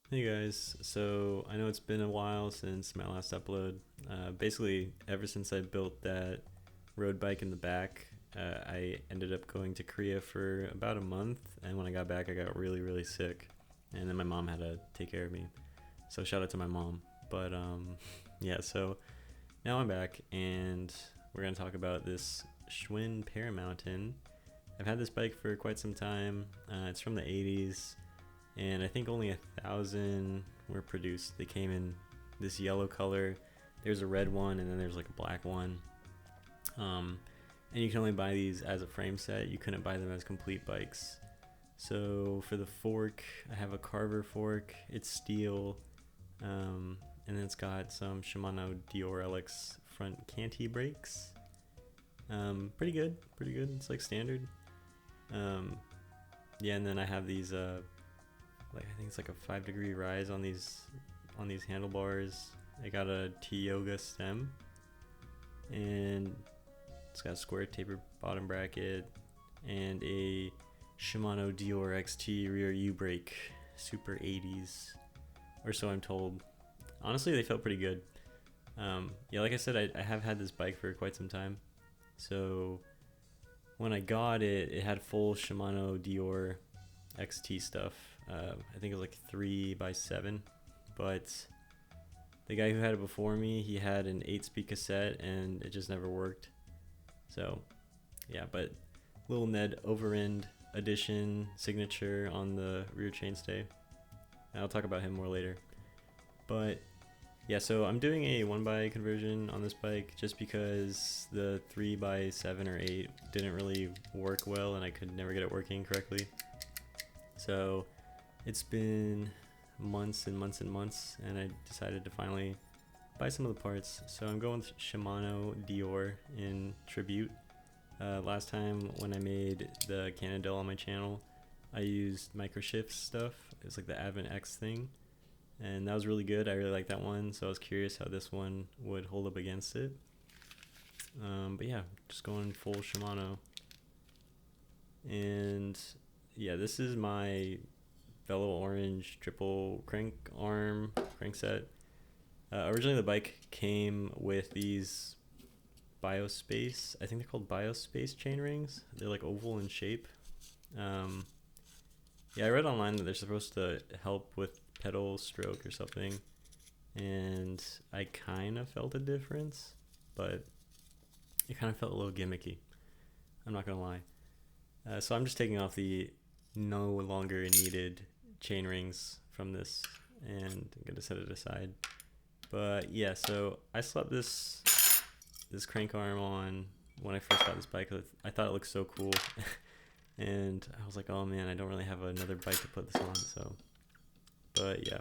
Hey guys, so I know it's been a while since my last upload. Basically, ever since I built that road bike in the back, I ended up going to Korea for about a month, and when I got back, I got really, really sick, and then my mom had to take care of me. So shout out to my mom. But yeah, so now I'm back, and we're gonna talk about this Schwinn Paramountain. I've had this bike for quite some time. It's from the 80s, and I think only 1,000 were produced. They came in this yellow color. There's a red one, and then there's like a black one. Um, and you can only buy these as a frame set. You couldn't buy them as complete bikes. So for the fork, I have a Carver fork. It's steel, and then it's got some Shimano Dior LX front canty brakes. Pretty good, pretty good. It's like standard. Um, yeah, and then I have these like I think it's like a 5-degree rise on these handlebars. I got a T Yoga stem, and it's got a square taper bottom bracket and a Shimano Dior XT rear U brake, super 80s, or so I'm told. Honestly, they felt pretty good. Yeah, like I said, I have had this bike for quite some time. So when I got it, it had full Shimano Dior XT stuff. I think it was like 3x7, but the guy who had it before me, he had an 8-speed cassette and it just never worked. So yeah, but little Ned Overend edition signature on the rear chainstay. I'll talk about him more later. But yeah, so I'm doing a 1x conversion on this bike just because the 3x7 or 8 didn't really work well and I could never get it working correctly. So it's been months and months and months, and I decided to finally buy some of the parts. So I'm going with Shimano Dior in tribute. Last time when I made the Cannondale on my channel, I used microshift stuff. It was like the Advent X thing, and that was really good. I really like that one, so I was curious how this one would hold up against it. But yeah, just going full Shimano. And yeah, this is my Velo Orange triple crank arm crankset. Originally, the bike came with these Biospace. I think they're called Biospace chain rings. They're like oval in shape. Um, yeah, I read online that they're supposed to help with pedal stroke or something, and I kind of felt a difference, but it kind of felt a little gimmicky. I'm not gonna lie. So I'm just taking off the no longer needed chain rings from this, and I'm gonna set it aside. But yeah, so I slapped this crank arm on when I first got this bike. I thought it looked so cool, and I was like, oh man, I don't really have another bike to put this on. So, but yeah,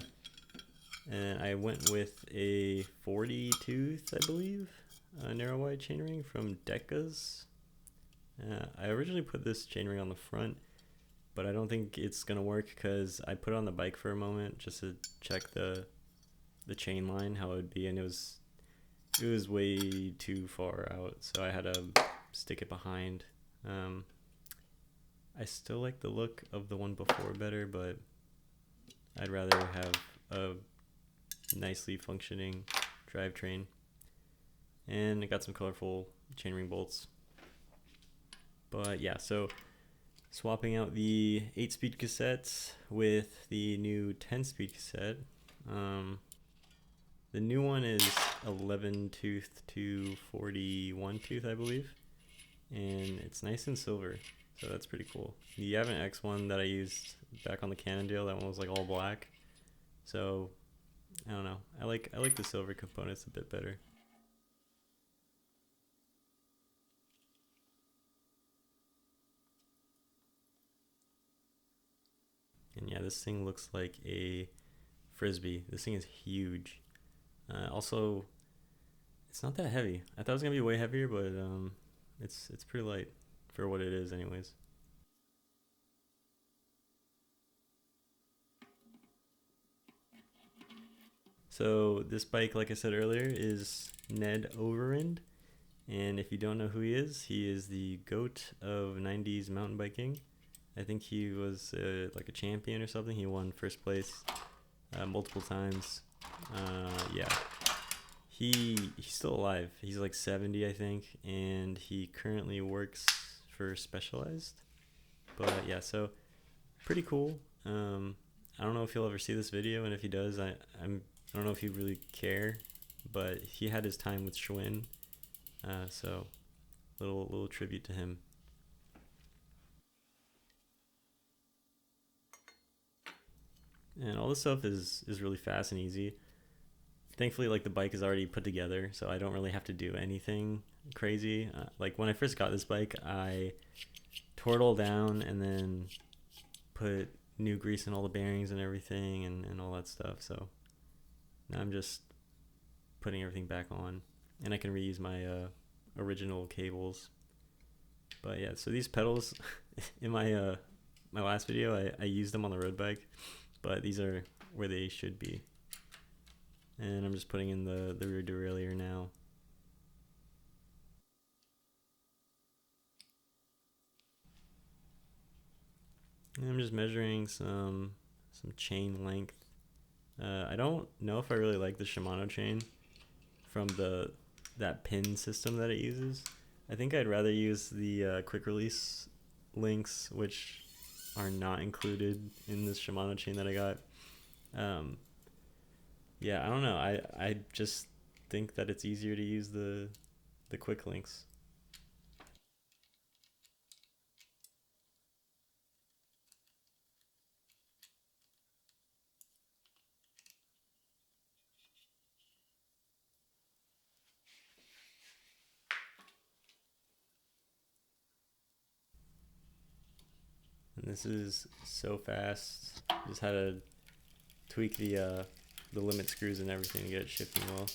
and I went with a 40 tooth, I believe, narrow wide chainring from Deca's. I originally put this chainring on the front, but I don't think it's gonna work because I put it on the bike for a moment just to check the chain line, how it would be, and it was way too far out, so I had to stick it behind. I still like the look of the one before better, but I'd rather have a nicely functioning drivetrain. And it got some colorful chainring bolts. But yeah, so swapping out the 8-speed cassettes with the new 10-speed cassette. The new one is 11 tooth to 41 tooth, I believe, and it's nice and silver, so that's pretty cool. The Avent X one that I used back on the Cannondale, that one was like all black, so I don't know. I like the silver components a bit better. And yeah, this thing looks like a frisbee. This thing is huge. Also, it's not that heavy. I thought it was gonna be way heavier, but it's pretty light for what it is, anyways. So this bike, like I said earlier, is Ned Overend, and if you don't know who he is the goat of 90s mountain biking. I think he was like a champion or something. He won first place multiple times. Yeah, he's still alive. He's like 70, I think, and he currently works for Specialized. But yeah, so pretty cool. I don't know if he'll ever see this video, and if he does, I don't know if he really care, but he had his time with Schwinn, so little tribute to him. And all this stuff is really fast and easy. Thankfully, like the bike is already put together, so I don't really have to do anything crazy. Like when I first got this bike, I tore it all down and then put new grease in all the bearings and everything and all that stuff. So now I'm just putting everything back on, and I can reuse my original cables. But yeah, so these pedals in my last video, I used them on the road bike, but these are where they should be. And I'm just putting in the rear derailleur now. And I'm just measuring some chain length. I don't know if I really like the Shimano chain from that pin system that it uses. I think I'd rather use the quick release links, which are not included in this Shimano chain that I got. Yeah, I don't know. I just think that it's easier to use the quick links. And this is so fast. Just had to tweak the limit screws and everything to get it shifting well.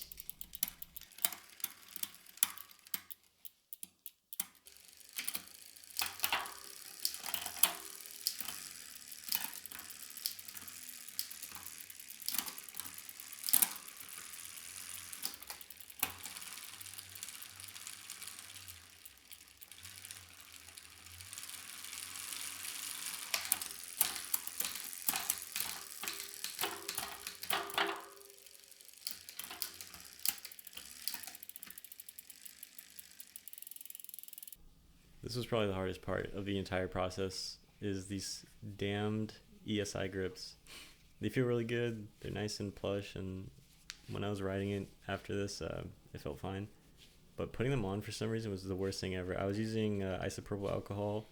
This was probably the hardest part of the entire process, is these damned ESI grips. They feel really good. They're nice and plush, and when I was riding it after this, it felt fine. But putting them on for some reason was the worst thing ever. I was using isopropyl alcohol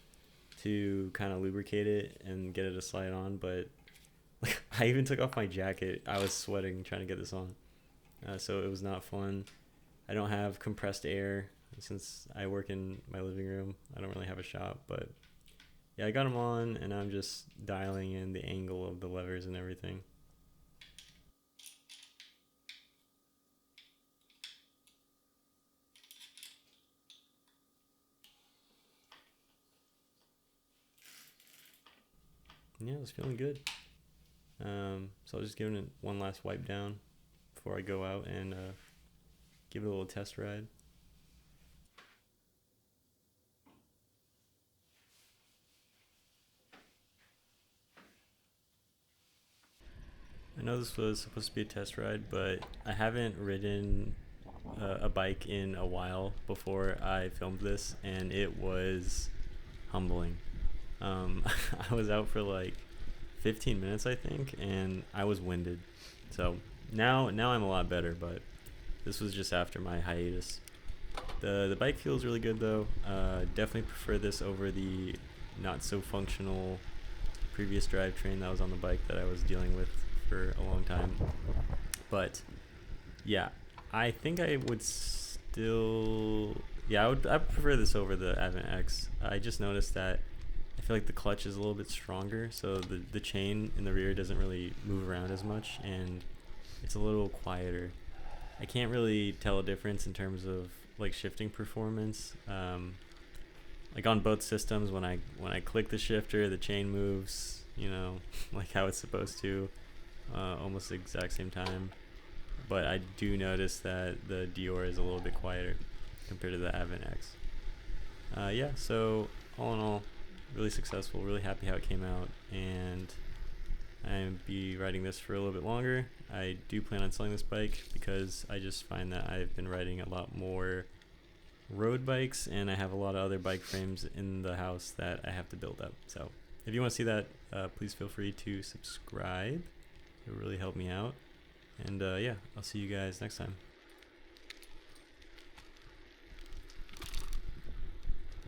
to kind of lubricate it and get it to slide on, but like, I even took off my jacket. I was sweating trying to get this on. So it was not fun. I don't have compressed air since I work in my living room. I don't really have a shop, but yeah, I got them on, and I'm just dialing in the angle of the levers and everything. Yeah, it was feeling good. So I was just giving it one last wipe down before I go out and give it a little test ride. I know this was supposed to be a test ride, but I haven't ridden a bike in a while before I filmed this, and it was humbling. I was out for like 15 minutes, I think, and I was winded. So now I'm a lot better, but this was just after my hiatus. The bike feels really good though. Definitely prefer this over the not so functional previous drivetrain that was on the bike that I was dealing with for a long time. But yeah, I think I would still, yeah, I prefer this over the Advent X. I just noticed that I feel like the clutch is a little bit stronger, so the chain in the rear doesn't really move around as much, and it's a little quieter. I can't really tell a difference in terms of like shifting performance. Like on both systems, when I click the shifter, the chain moves, like how it's supposed to, almost the exact same time. But I do notice that the Dior is a little bit quieter compared to the Advent X. Yeah, so all in all, really successful, really happy how it came out, and I'll be riding this for a little bit longer. I do plan on selling this bike because I just find that I've been riding a lot more road bikes, and I have a lot of other bike frames in the house that I have to build up. So if you want to see that, please feel free to subscribe. It would really help me out. And yeah, I'll see you guys next time.